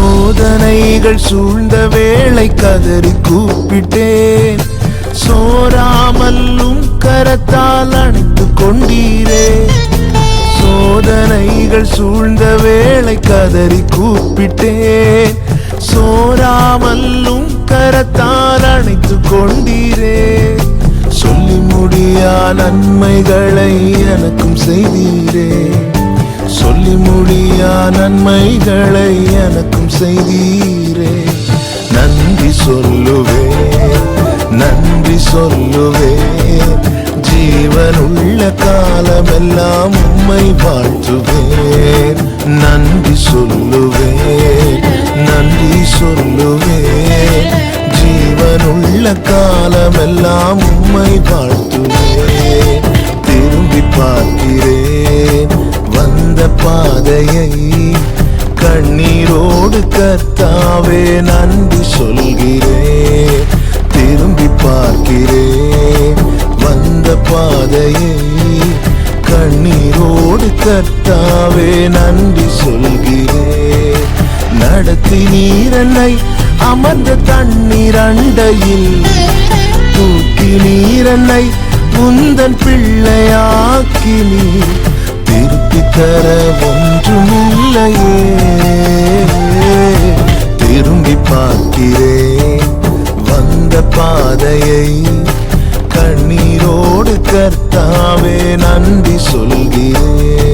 சோதனைகள் சூழ்ந்த வேளை கதறி கூப்பிட்டேன், சோராமல்லும் கரத்தால் அணைத்து கொண்டீரே. சோதனைகள் சூழ்ந்த வேளை கதறி கூப்பிட்டேன், சோராமல்லும் கரத்தால் அணைத்து கொண்டீரே. சொல்லி முடியா நன்மைகளை எனக்கும் செய்தீரே, சொல்லி முடியா நன்மைகளை எனக்கும் செய்தீரே. நன்றி சொல்லுவேன், நன்றி சொல்லுவேன், ஜீவனுள்ள காலமெல்லாம் உம்மை வாழ்த்துவேன். நன்றி சொல்லுவேன், நன்றி சொல்லுவேன், ஜீவனுள்ள காலமெல்லாம் உம்மை வாழ்த்துவேன். திரும்பி பார்க்கிறேன் வந்த பாதையை, கண்ணீரோடு கர்த்தாவே நன்றி சொல்கிறேன். திரும்பி பார்க்கிறேன் வந்த பாதையை, கண்ணீரோடு கர்த்தாவே நன்றி சொல்கிறேன். நடத்தி நீரன்னை அமர்ந்த தண்ணீர் அண்டையில், தூக்கி நீரன்னை உந்தன் பிள்ளையாக்கி நீர் திருப்பி தர ஒன்றுமில்லையே. திரும்பி பார்க்கிறேன் வந்த பாதையை, கண்ணீரோடு கர்த்தாவே நன்றி சொல்கிறேன்.